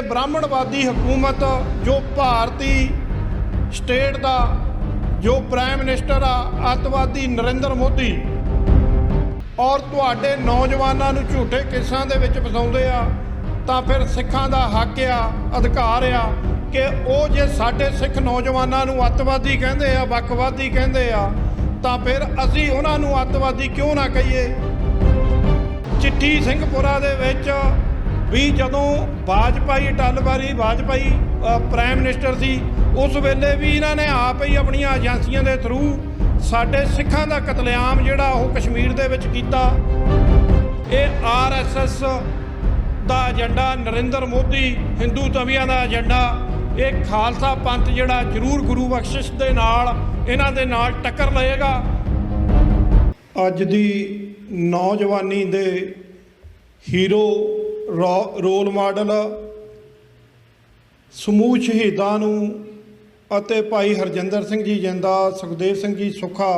जिमें ब्राह्मणवादी हुकूमत जो भारती स्टेट का जो प्राइम मिनिस्टर आ अतवादी नरेंद्र मोदी और तुहाडे नौजवानों नूं झूठे केसां दे विच फसाउंदे आ तां फिर सिखां दा हक आ अधिकार आ कि वो जे साडे सिख नौजवानों नूं अतवादी कहंदे आ वक्खवादी कहंदे आ तां फिर असीं उन्हां नूं अतवादी क्यों ना कहीए। चिट्ठी ਸਿੰਘਪੁਰਾ ਦੇ ਵਿੱਚ भी जदों वाजपेयी अटल वारी वाजपेयी प्राइम मिनिस्टर सी उस वेले भी इन्होंने आप ही अपन एजेंसियों के थ्रू साडे सिखां दा कतलेआम जिहड़ा वो कश्मीर दे विच कीता। ये RSS दा एजेंडा नरेंद्र मोदी हिंदू तवियां दा एजेंडा ये खालसा पंथ जिहड़ा जरूर गुरु बख्शिश दे नाल इन्हां दे नाल टक्कर लएगा। अज दी नौजवानी दे हीरो रोल मॉडल समूह शहीदां नूं अते भाई हरजिंदर सिंह जी जिंदा सुखदेव सिंह जी सुखा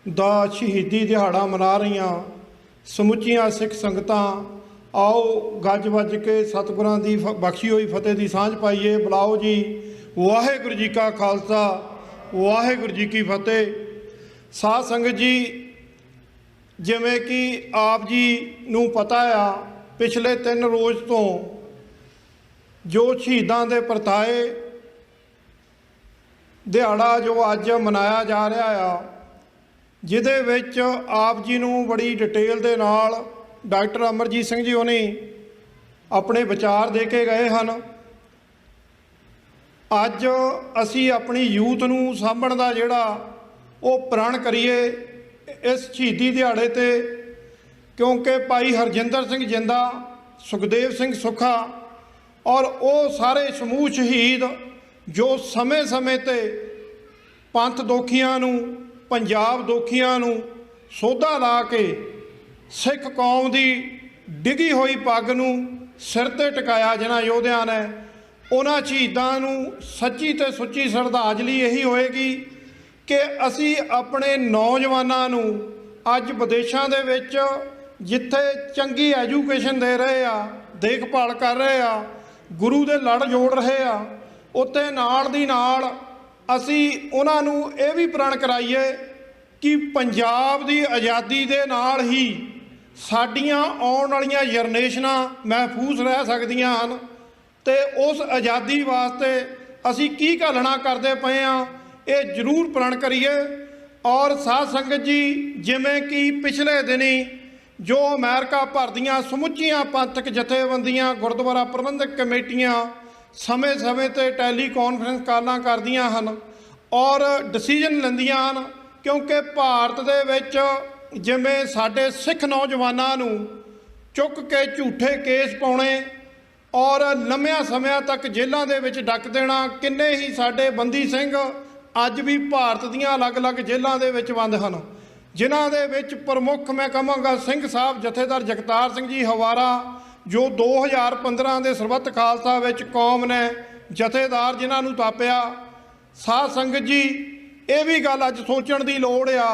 दा शहीदी दिहाड़ा मना रहीआं समुचियां सिख संगतां आओ गज वज के सतगुरां दी बख्शी होई फतेह दी सांझ पाईए। बुलाओ जी वाहिगुरू जी का खालसा वाहिगुरू जी की फतेह। साध संगत जी जिवें कि आप जी नूं पता आ पिछले 3 रोज़ तो जो शहीदां दे परताए दिहाड़ा जो अज मनाया जा रहा आ जिहदे विच आप जी नूं बड़ी डिटेल दे नाल डॉक्टर अमरजीत सिंह जी होनी अपने विचार दे के गए हैं। अज असी अपनी यूथ नूं साਂਭਣ ਦਾ ਜਿਹੜਾ ਉਹ प्रण करिए इस शहीदी दिहाड़े ते क्योंकि भाई हरजिंदर सिंह जिंदा सुखदेव सिंह सुखा और वो सारे समूह शहीद जो समय समय ते पंथ दोखियां नूं पंजाब दोखियां नूं सोधा ला के सिख कौम की डिगी हुई पग नूं सिर ते टिकाया जिन्हां योधियां ने उन्हां शहीदां नूं सच्ची ते सुच्ची श्रद्धांजलि यही होएगी कि असी अपने नौजवानों नूं अज विदेशों दे विच जिथे चंगी एजुकेशन दे रहे आ देखभाल कर रहे आ गुरु दे लड़ जोड़ रहे आ उत्ते नाल दी नाल असी उन्हां नूं इह भी प्रण कराईए कि पंजाब दी आज़ादी दे नाल ही साडियां आउण वालियां जनरेशनां महफूज रह सकदियां हन ते उस आज़ादी वास्ते असी की घालना करदे पए आ ये जरूर प्रण करिए। और साध संगत जी जिमें कि पिछले दिनी जो अमेरिका भर दियां समुचियां पंथक जथेबंदियां गुरुद्वारा प्रबंधक कमेटियां समय समय ते टैली कॉन्फ्रेंस कालां करदियां हन और डिसीजन लैंदियां हन क्योंकि भारत दे विच जिमें साडे सिख नौजवानां नूं चुक के झूठे केस पाउणे और लंबिया समय तक जेलों दे विच डक देना। किन्ने ही साडे बंदी सिंह अज भी भारत दीयां अलग अलग जेलों दे विच बंद हन जिन्हां दे विच प्रमुख मैं कहांगा सिंह साहब जथेदार जगतार सिंह जी हवारा जो 2015 के सरबत खालसा विच कौम ने जथेदार जिन्हां नूं तापिया। साध संगत जी ये भी गल अज सोचण दी लोड़ आ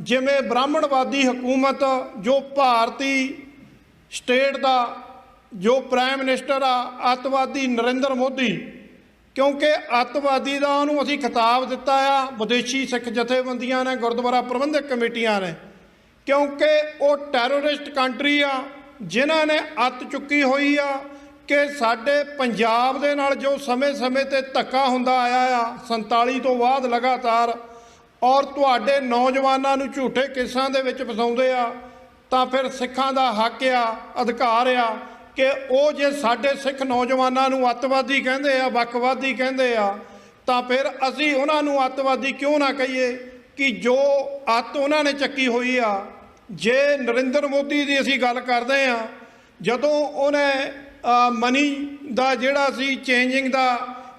जिमें ब्राह्मणवादी हुकूमत जो भारती स्टेट का जो प्राइम मिनिस्टर आ अतवादी नरेंद्र मोदी क्योंकि अतवादी का उन्होंने असी खिताब दिता आ विदेशी सिख जथेबंदियां ने गुरुद्वारा प्रबंधक कमेटियां ने क्योंकि वो टैरोरिस्ट कंट्री आ जिन्हां ने अत चुकी हुई आ कि साडे पंजाब दे नाल जो समय समय ते धक्का हुंदा आया आ 47 तो बाद लगातार और तुहाडे नौजवानों नूं झूठे केसां दे विच फसाउंदे आ तां फिर सिखां दा हक आ अधिकार आ कि वो जे साडे सिख नौजवानों नूं अतवादी कहंदे आ वक्खवादी कहंदे आ तां फिर असीं उन्हां नूं अतवादी क्यों ना कहीए कि जो अत उन्हां ने चक्की हुई आ। जे नरेंद्र मोदी की असीं गल करदे आ जदों उन्हें मनी दा जिहड़ा सी चेंजिंग दा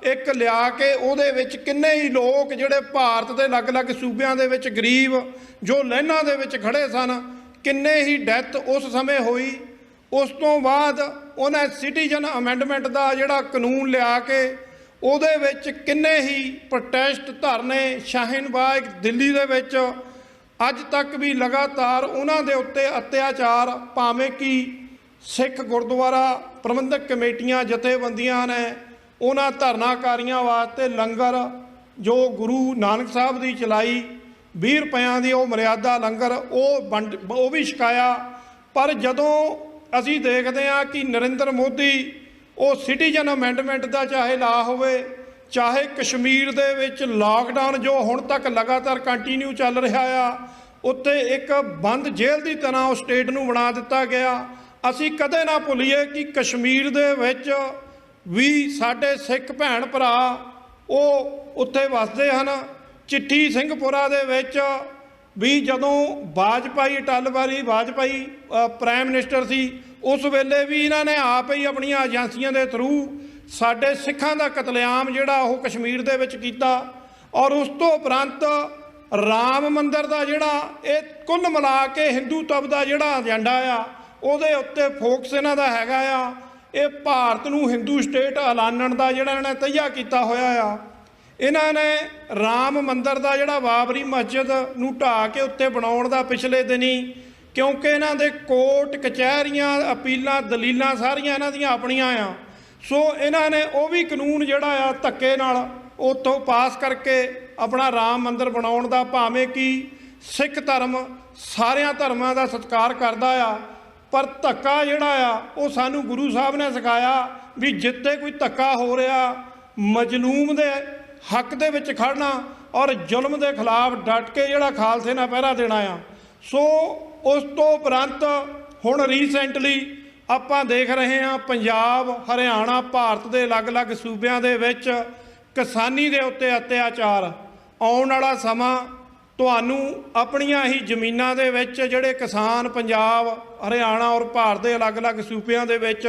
एक लिया के उहदे विच किन्ने ही लोग जिहड़े भारत के अलग अलग सूबियां दे विच गरीब जो लाइनां दे विच खड़े सन किन्ने ही डैथ उस समय हुई। उस तो बाद उन्हें सिटीजन अमेंडमेंट का जिहड़ा कानून लिया के उहदे विच किन्ने ही प्रोटेस्ट धरने शाहीन बाग दिल्ली दे विच अज तक भी लगातार उन्हां दे उत्ते अत्याचार भावें कि सिख गुरुद्वारा प्रबंधक कमेटियां जथेबंदियां ने उन्हां धरनाकारियों वास्ते लंगर जो गुरु नानक साहब की चलाई 20 रुपया की वो मर्यादा लंगर वो भी छकाया। पर जदों असी देखते हैं कि नरेंद्र मोदी वो सिटीजन अमेंडमेंट का चाहे ला होवे, चाहे कश्मीर दे विच लॉकडाउन जो हुण तक लगातार कंटीन्यू चल रहा आ, उत्ते एक बंद जेल की तरह उस स्टेट नूं बना दिता गया। असी कदे ना भुलीए कि कश्मीर दे विच भी साडे सिख भैण भरा वो उत्थे वसदे हन। चिट्ठी सिंहपुरा दे विच भी जदों वाजपेयी अटल वाली वाजपेयी प्राइम मिनिस्टर सी उस वेले भी इन्हां ने आप ही अपनियां एजेंसियां दे थ्रू साडे सिखां दा कतलेआम जिहड़ा ओह कश्मीर दे विच कीता। और उस तो उपरंत राम मंदिर दा जिहड़ा ये कुल मिला के हिंदूत्व दा जिहड़ा एजेंडा आ ਉਹਦੇ उत्ते फोकस इन्हां दा हैगा आ। ये भारत नूं हिंदू स्टेट ऐलानण दा जिहड़ा इन्हां ने तैया कीता होया आ। इन्हां ने राम मंदिर दा जिहड़ा बाबरी मस्जिद नूं ढाह के उत्ते बनाउण दा पिछले दिनी, क्योंकि इन्हां दे कोर्ट कचहरियां अपीलां दलीलां सारियां इन्हां दियां अपणियां आ। सो इन्हां ने वो भी कानून जिहड़ा आ धक्के नाल उत्थों पास करके अपना राम मंदिर बनाउण दा, भावें कि सिख धर्म सारियां धर्मां दा सत्कार करदा आ, पर धक्का जिहड़ा आ वो सानू गुरु साहब ने सिखाया भी जिते कोई धक्का हो रहा मजलूम दे हक दे विच खड़ना और जुल्म के खिलाफ डट के जिहड़ा खालसे नाल पहरा देना आ। सो उस तो उपरंत हुण रीसेंटली आपां देख रहे हैं पंजाब हरियाणा भारत के अलग अलग सूबियां दे विच किसानी दे उत्ते अत्याचार। आउण वाला समा तुहानू अपनियां ही जमीनां दे विच जिहड़े किसान पंजाब हरियाणा और भारत के अलग अलग सूबियां दे विच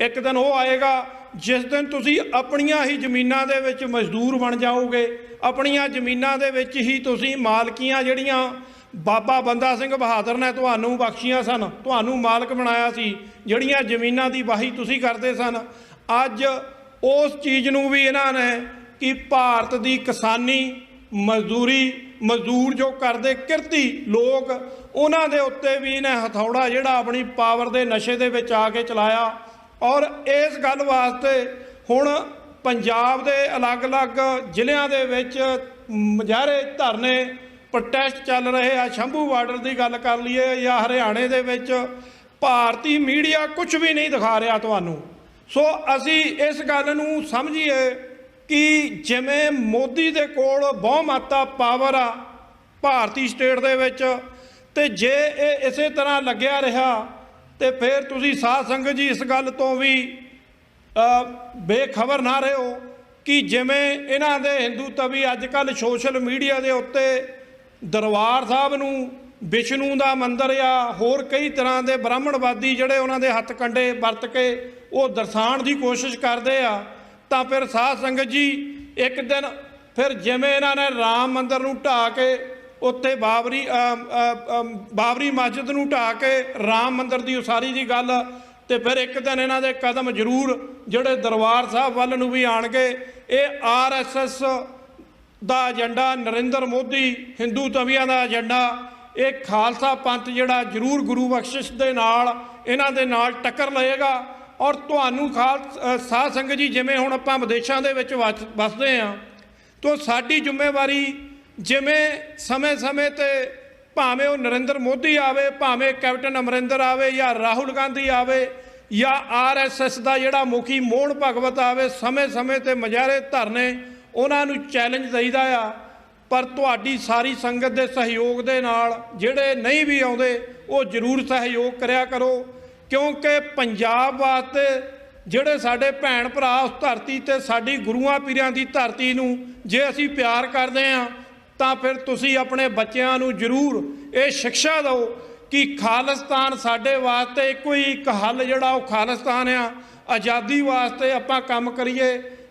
एक दिन वो आएगा जिस दिन तुसी अपनियां ही जमीनां दे विच मजदूर बन जाओगे। अपनियां जमीनां दे विच ही तुसी मालकियां जिहड़ियां बाबा बंदा सिंह बहादुर ने तुहानू बख्शियां सन, तुहानू मालक बनाया सी, जिहड़ियां जमीनां दी वाही तुसी करदे सन, अज उस चीज़ नूं भी इन्हां ने कि भारत दी किसानी मजदूरी मजदूर जो करते किरती लोग उन्हां दे उत्ते भी इन्हें हथौड़ा जिहड़ा अपनी पावर दे नशे दे विच आके चलाया। और इस गल वास्ते हुण पंजाब दे अलग अलग जिलिਆਂ दे विच मुजाहरे धरने प्रोटेस्ट चल रहे आ। शंभू बार्डर की गल कर लीए या हरियाणे दे विच भारती मीडिया कुछ भी नहीं दिखा रहा तुहानू। सो असी इस गल नूं समझीए कि जिमें मोदी दे कोल बहुमता पावर आ भारती स्टेट दे विच, ते जे ये इसे तरह लग्या रहा तो फिर तुसी साध संगत जी इस गल तो भी बेखबर ना रहो कि जिमें इन्हां दे हिंदूत्वी अजकल सोशल मीडिया के उत्ते दरबार साहब नूं विष्णु का मंदिर या होर कई तरह के ब्राह्मणवादी जिहड़े उन्हां दे हत्थ कंडे वरत के वो दर्शाण की कोशिश करते आ। तो फिर साध संगत जी एक दिन फिर जिमें इन्हां ने राम मंदिर नूं ढाह के उत्ते बाबरी मस्जिद नूं ढाह के राम मंदिर की उसारी की गल, तो फिर एक दिन इन्हां दे कदम जरूर जिहड़े दरबार साहब वल नूं भी आणगे। ये RSS दा एजेंडा नरेंद्र मोदी हिंदूत्वियां दा एजेंडा ये खालसा पंथ जिहड़ा जरूर गुरु बख्शिश दे नाल इन्हां दे नाल टक्कर लएगा। और तुहानू साध संगत जी जिमें हुण आपां विदेशां दे विच वसदे हां तो साडी जिम्मेवारी जिमें समय समय ते भावें वो नरेंद्र मोदी आवे, भावें कैप्टन अमरिंदर आवे या राहुल गांधी आवे या RSS दा जिहड़ा मुखी मोहन भगवत आवे, समय समय ते मुजाहरे धरने उन्हां नूं चैलेंज दईदा आ। पर तुहाडी सारी संगत दे सहयोग दे नाल जिहड़े नहीं भी आउंदे वो जरूर सहयोग करिया करो, क्योंकि पंजाब वास्ते जिहड़े साडे भैण भरा उस धरती ते साडी गुरुआं पीरां दी धरती नूं जे असीं प्यार करदे हां तां फिर तुसीं अपने बच्चिआं नूं जरूर ये शिक्षा दो कि खालिस्तान साडे वास्ते कोई एक हल जिहड़ा वो खालिस्तान आ। आज़ादी वास्ते आपां काम करिए,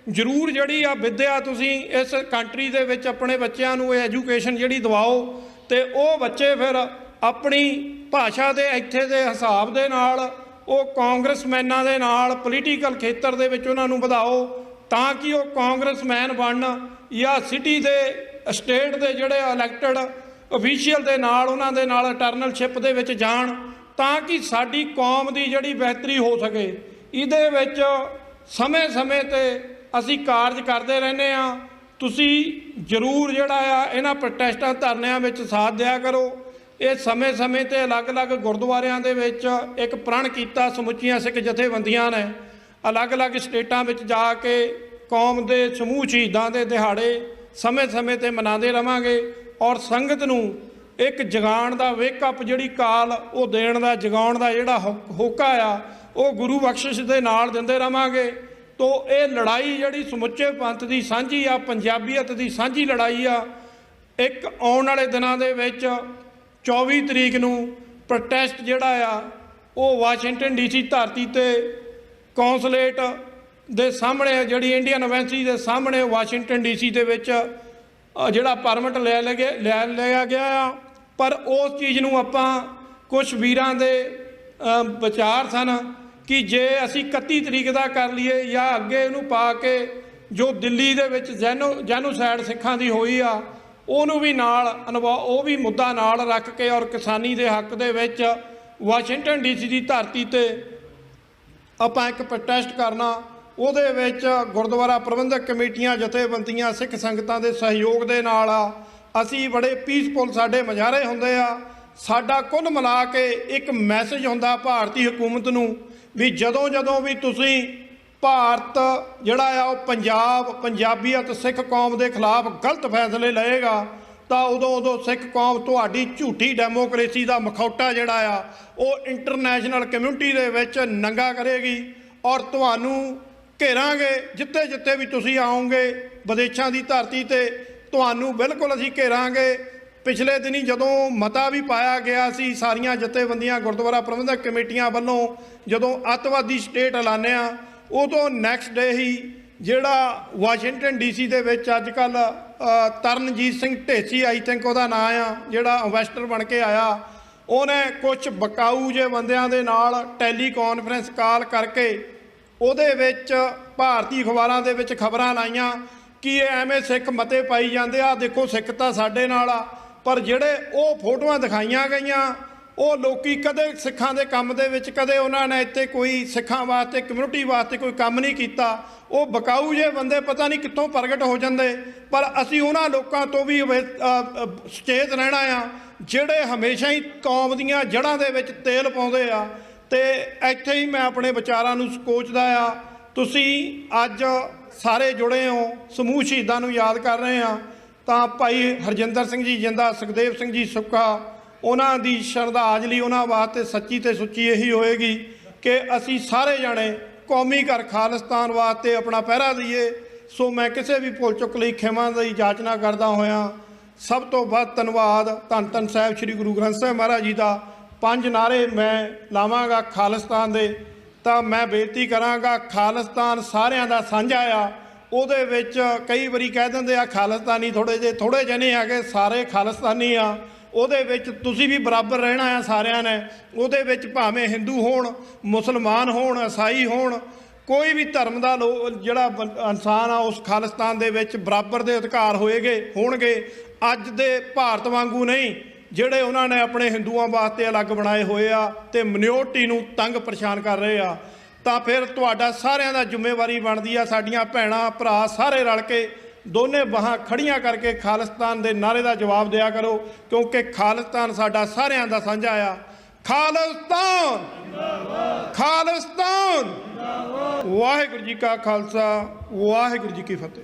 जरूर जिहड़ी आ विद्या तुसीं इस कंट्री दे विच अपने बच्चिआं नूं एजुकेशन जिहड़ी दिवाओ, ते वो बच्चे फिर अपनी भाषा के इत्थे दे हिसाब दे नाल वो कांग्रेसमैनां दे नाल पोलीटिकल खेतर दे विच उन्हां नूं वधाओ तां कि वो कांग्रेसमैन बनन या सिटी दे स्टेट दे जिहड़े इलैक्टेड ऑफिशियल दे नाल उन्हां दे नाल अटर्नलशिप दे विच जाण, ਤਾਂ ਕਿ ਸਾਡੀ ਕੌਮ ਦੀ ਜਿਹੜੀ ਬਿਹਤਰੀ ਹੋ ਸਕੇ। ਇਹਦੇ ਵਿੱਚ ਸਮੇਂ-ਸਮੇਂ ਤੇ ਅਸੀਂ ਕਾਰਜ ਕਰਦੇ ਰਹਿੰਦੇ ਹਾਂ। ਤੁਸੀਂ ਜ਼ਰੂਰ ਜਿਹੜਾ ਆ ਇਹਨਾਂ ਪ੍ਰੋਟੈਸਟਾਂ ਧਰਨਿਆਂ ਵਿੱਚ ਸਾਥ ਦਿਆ ਕਰੋ। ਇਹ ਸਮੇਂ-ਸਮੇਂ ਤੇ ਅਲੱਗ-ਅਲੱਗ ਗੁਰਦੁਆਰਿਆਂ ਦੇ ਵਿੱਚ ਇੱਕ ਪ੍ਰਣ ਕੀਤਾ ਸਮੁੱਚੀਆਂ ਸਿੱਖ ਜਥੇਬੰਦੀਆਂ ਨੇ ਅਲੱਗ-ਅਲੱਗ ਸਟੇਟਾਂ ਵਿੱਚ ਜਾ ਕੇ ਕੌਮ ਦੇ ਸਮੂਹ ਸ਼ਹੀਦਾਂ ਦੇ ਦਿਹਾੜੇ ਸਮੇਂ-ਸਮੇਂ ਤੇ ਮਨਾਉਂਦੇ ਰਵਾਂਗੇ ਔਰ ਸੰਗਤ ਨੂੰ ਇੱਕ ਜਗਾਉਣ ਦਾ ਵੇਕਅਪ ਜਿਹੜੀ ਕਾਲ ਉਹ ਦੇਣ ਦਾ ਜਗਾਉਣ ਦਾ ਜਿਹੜਾ ਹੋਕਾ ਆ ਉਹ ਗੁਰੂ ਬਖਸ਼ਿਸ਼ ਦੇ ਨਾਲ ਦਿੰਦੇ ਰਵਾਂਗੇ। ਤੋ ਇਹ ਲੜਾਈ ਜਿਹੜੀ ਸਮੁੱਚੇ ਪੰਥ ਦੀ ਸਾਂਝੀ ਆ, ਪੰਜਾਬੀਅਤ ਦੀ ਸਾਂਝੀ ਲੜਾਈ ਆ। ਇੱਕ ਆਉਣ ਵਾਲੇ ਦਿਨਾਂ ਦੇ ਵਿੱਚ 24 ਤਰੀਕ ਨੂੰ ਪ੍ਰੋਟੈਸਟ ਜਿਹੜਾ ਆ ਉਹ ਵਾਸ਼ਿੰਗਟਨ ਡੀਸੀ ਧਰਤੀ ਤੇ ਕੌਂਸਲੇਟ ਦੇ ਸਾਹਮਣੇ ਜਿਹੜੀ ਇੰਡੀਅਨ ਐਮਬੈਸੀ ਦੇ ਸਾਹਮਣੇ ਵਾਸ਼ਿੰਗਟਨ ਡੀਸੀ ਦੇ ਵਿੱਚ ਜਿਹੜਾ ਪਰਮਿਟ ਲੈ ਲਿਆ ਗਿਆ ਆ। ਪਰ ਉਸ ਚੀਜ਼ ਨੂੰ ਆਪਾਂ ਕੁਝ ਵੀਰਾਂ ਦੇ ਵਿਚਾਰ ਸਨ ਕਿ ਜੇ ਅਸੀਂ 31 ਤਰੀਕ ਦਾ ਕਰ ਲਈਏ ਜਾਂ ਅੱਗੇ ਇਹਨੂੰ ਪਾ ਕੇ ਜੋ ਦਿੱਲੀ ਦੇ ਵਿੱਚ ਜੈਨੋਸਾਈਡ ਸਿੱਖਾਂ ਦੀ ਹੋਈ ਆ ਉਹਨੂੰ ਵੀ ਨਾਲ ਉਹ ਵੀ ਮੁੱਦਾ ਨਾਲ ਰੱਖ ਕੇ ਔਰ ਕਿਸਾਨੀ ਦੇ ਹੱਕ ਦੇ ਵਿੱਚ ਵਾਸ਼ਿੰਗਟਨ ਡੀਸੀ ਦੀ ਧਰਤੀ ਤੇ ਆਪਾਂ ਇੱਕ ਪ੍ਰੋਟੈਸਟ ਕਰਨਾ। ਉਹਦੇ ਵਿੱਚ ਗੁਰਦੁਆਰਾ ਪ੍ਰਬੰਧਕ ਕਮੇਟੀਆਂ ਜਥੇਬੰਦੀਆਂ ਸਿੱਖ ਸੰਗਤਾਂ ਦੇ ਸਹਿਯੋਗ ਦੇ ਨਾਲ ਅਸੀਂ ਬੜੇ ਪੀਸਫੁਲ ਸਾਡੇ ਮੁਜ਼ਾਹਰੇ ਹੁੰਦੇ ਆ। ਸਾਡਾ ਕੁੱਲ ਮਿਲਾ ਕੇ ਇੱਕ ਮੈਸੇਜ ਹੁੰਦਾ ਭਾਰਤੀ ਹਕੂਮਤ ਨੂੰ ਵੀ ਜਦੋਂ ਵੀ ਤੁਸੀਂ ਭਾਰਤ ਜਿਹੜਾ ਆ ਉਹ ਪੰਜਾਬੀਅਤ ਸਿੱਖ ਕੌਮ ਦੇ ਖਿਲਾਫ ਗਲਤ ਫੈਸਲੇ ਲਏਗਾ ਤਾਂ ਉਦੋਂ ਸਿੱਖ ਕੌਮ ਤੁਹਾਡੀ ਝੂਠੀ ਡੈਮੋਕ੍ਰੇਸੀ ਦਾ ਮਖੌਟਾ ਜਿਹੜਾ ਆ ਉਹ ਇੰਟਰਨੈਸ਼ਨਲ ਕਮਿਊਨਿਟੀ ਦੇ ਵਿੱਚ ਨੰਗਾ ਕਰੇਗੀ ਔਰ ਤੁਹਾਨੂੰ ਘੇਰਾਂਗੇ। ਜਿੱਥੇ ਵੀ ਤੁਸੀਂ ਆਓਗੇ ਵਿਦੇਸ਼ਾਂ ਦੀ ਧਰਤੀ ਤੇ ਤੁਹਾਨੂੰ ਬਿਲਕੁਲ ਅਸੀਂ ਘੇਰਾਂਗੇ। ਪਿਛਲੇ ਦਿਨੀ ਜਦੋਂ ਮਤਾ ਵੀ ਪਾਇਆ ਗਿਆ ਸੀ ਸਾਰੀਆਂ ਜਥੇਬੰਦੀਆਂ ਗੁਰਦੁਆਰਾ ਪ੍ਰਬੰਧਕ ਕਮੇਟੀਆਂ ਵੱਲੋਂ ਜਦੋਂ ਅੱਤਵਾਦੀ ਸਟੇਟ ਐਲਾਨਿਆ ਉਦੋਂ ਨੈਕਸਟ ਡੇ ਹੀ ਜਿਹੜਾ ਵਾਸ਼ਿੰਗਟਨ ਡੀਸੀ ਦੇ ਵਿੱਚ ਅੱਜ ਕੱਲ੍ਹ ਤਰਨਜੀਤ ਸਿੰਘ ਢੇਸੀ ਆਈ ਥਿੰਕ ਉਹਦਾ ਨਾਂ ਆ ਜਿਹੜਾ ਇਨਵੈਸਟਰ ਬਣ ਕੇ ਆਇਆ, ਉਹਨੇ ਕੁਝ ਬਕਾਊ ਜਿਹੇ ਬੰਦਿਆਂ ਦੇ ਨਾਲ ਟੈਲੀ ਕਾਨਫਰੰਸ ਕਾਲ ਕਰਕੇ ਉਹਦੇ ਵਿੱਚ ਭਾਰਤੀ ਅਖਬਾਰਾਂ ਦੇ ਵਿੱਚ ਖਬਰਾਂ ਲਾਈਆਂ ਕਿ ਇਹ ਐਵੇਂ ਸਿੱਖ ਮਤੇ ਪਾਈ ਜਾਂਦੇ ਆ। ਦੇਖੋ ਸਿੱਖ ਤਾਂ ਸਾਡੇ ਨਾਲ ਆ, ਪਰ ਜਿਹੜੇ ਉਹ ਫੋਟੋਆਂ ਦਿਖਾਈਆਂ ਗਈਆਂ ਉਹ ਲੋਕੀ ਕਦੇ ਸਿੱਖਾਂ ਦੇ ਕੰਮ ਦੇ ਵਿੱਚ ਕਦੇ ਉਹਨਾਂ ਨੇ ਇੱਥੇ ਕੋਈ ਸਿੱਖਾਂ ਵਾਸਤੇ ਕਮਿਊਨਿਟੀ ਵਾਸਤੇ ਕੋਈ ਕੰਮ ਨਹੀਂ ਕੀਤਾ। ਉਹ ਬਕਾਊ ਜਿਹੇ ਬੰਦੇ ਪਤਾ ਨਹੀਂ ਕਿੱਥੋਂ ਪ੍ਰਗਟ ਹੋ ਜਾਂਦੇ। ਪਰ ਅਸੀਂ ਉਹਨਾਂ ਲੋਕਾਂ ਤੋਂ ਵੀ ਸੁਚੇਤ ਰਹਿਣਾ ਆ ਜਿਹੜੇ ਹਮੇਸ਼ਾ ਹੀ ਕੌਮ ਦੀਆਂ ਜੜ੍ਹਾਂ ਦੇ ਵਿੱਚ ਤੇਲ ਪਾਉਂਦੇ ਆ। ਤੇ ਇੱਥੇ ਹੀ ਮੈਂ ਆਪਣੇ ਵਿਚਾਰਾਂ ਨੂੰ ਸਕੋਚਦਾ ਆ। ਤੁਸੀਂ ਅੱਜ ਸਾਰੇ ਜੁੜੇ ਹੋ, ਸਮੂਹ ਸ਼ਹੀਦਾਂ ਨੂੰ ਯਾਦ ਕਰ ਰਹੇ ਆ ਤਾਂ ਭਾਈ ਹਰਜਿੰਦਰ ਸਿੰਘ ਜੀ ਜਿੰਦਾ, ਸੁਖਦੇਵ ਸਿੰਘ ਜੀ ਸੁੱਖਾ, ਉਹਨਾਂ ਦੀ ਸ਼ਰਧਾਂਜਲੀ ਉਹਨਾਂ ਵਾਸਤੇ ਸੱਚੀ ਤੇ ਸੁੱਚੀ ਇਹੀ ਹੋਏਗੀ ਕਿ ਅਸੀਂ ਸਾਰੇ ਜਾਣੇ ਕੌਮੀ ਘਰ ਖਾਲਿਸਤਾਨ ਵਾਸਤੇ ਆਪਣਾ ਪਹਿਰਾ ਦਈਏ। ਸੋ ਮੈਂ ਕਿਸੇ ਵੀ ਭੁੱਲ ਚੁੱਕ ਲਈ ਖਿਮਾ ਦੀ ਜਾਚਨਾ ਕਰਦਾ ਹੋਇਆ ਸਭ ਤੋਂ ਵੱਧ ਧੰਨਵਾਦ ਧੰਨ ਸਾਹਿਬ ਸ੍ਰੀ ਗੁਰੂ ਗ੍ਰੰਥ ਸਾਹਿਬ ਮਹਾਰਾਜ ਜੀ ਦਾ। 5 ਨਾਅਰੇ ਮੈਂ ਲਾਵਾਂਗਾ ਖਾਲਿਸਤਾਨ ਦੇ, ਤਾਂ ਮੈਂ ਬੇਨਤੀ ਕਰਾਂਗਾ ਖਾਲਿਸਤਾਨ ਸਾਰਿਆਂ ਦਾ ਸਾਂਝਾ ਆ। ਉਹਦੇ ਵਿੱਚ ਕਈ ਵਾਰੀ ਕਹਿ ਦਿੰਦੇ ਆ ਖਾਲਿਸਤਾਨੀ ਥੋੜ੍ਹੇ ਜਿਹੇ ਨਹੀਂ ਹੈਗੇ, ਸਾਰੇ ਖਾਲਿਸਤਾਨੀ ਆ। ਉਹਦੇ ਵਿੱਚ ਤੁਸੀਂ ਵੀ ਬਰਾਬਰ ਰਹਿਣਾ ਆ ਸਾਰਿਆਂ ਨੇ। ਉਹਦੇ ਵਿੱਚ ਭਾਵੇਂ ਹਿੰਦੂ ਹੋਣ, ਮੁਸਲਮਾਨ ਹੋਣ, ਈਸਾਈ ਹੋਣ, ਕੋਈ ਵੀ ਧਰਮ ਦਾ ਜਿਹੜਾ ਇਨਸਾਨ ਆ ਉਸ ਖਾਲਿਸਤਾਨ ਦੇ ਵਿੱਚ ਬਰਾਬਰ ਦੇ ਅਧਿਕਾਰ ਹੋਣਗੇ। ਅੱਜ ਦੇ ਭਾਰਤ ਵਾਂਗੂ ਨਹੀਂ ਜਿਹੜੇ ਉਹਨਾਂ ਨੇ ਆਪਣੇ ਹਿੰਦੂਆਂ ਵਾਸਤੇ ਅਲੱਗ ਬਣਾਏ ਹੋਏ ਆ ਤੇ ਮਿਨੋਰਟੀ ਨੂੰ ਤੰਗ ਪਰੇਸ਼ਾਨ ਕਰ ਰਹੇ ਆ। ਤਾਂ ਫਿਰ ਤੁਹਾਡਾ ਸਾਰਿਆਂ ਦਾ ਜ਼ਿੰਮੇਵਾਰੀ ਬਣਦੀ ਆ, ਸਾਡੀਆਂ ਭੈਣਾਂ ਭਰਾ ਸਾਰੇ ਰਲ ਕੇ ਦੋਨੇ ਬਾਹਾਂ ਖੜੀਆਂ ਕਰਕੇ ਖਾਲਿਸਤਾਨ ਦੇ ਨਾਅਰੇ ਦਾ ਜਵਾਬ ਦਿਆ ਕਰੋ, ਕਿਉਂਕਿ ਖਾਲਿਸਤਾਨ ਸਾਡਾ ਸਾਰਿਆਂ ਦਾ ਸਾਂਝਾ ਆ। ਖਾਲਿਸਤਾਨ ਖਾਲਿਸਤਾਨ। ਵਾਹਿਗੁਰੂ ਜੀ ਕਾ ਖਾਲਸਾ, ਵਾਹਿਗੁਰੂ ਜੀ ਕੀ ਫਤਿਹ।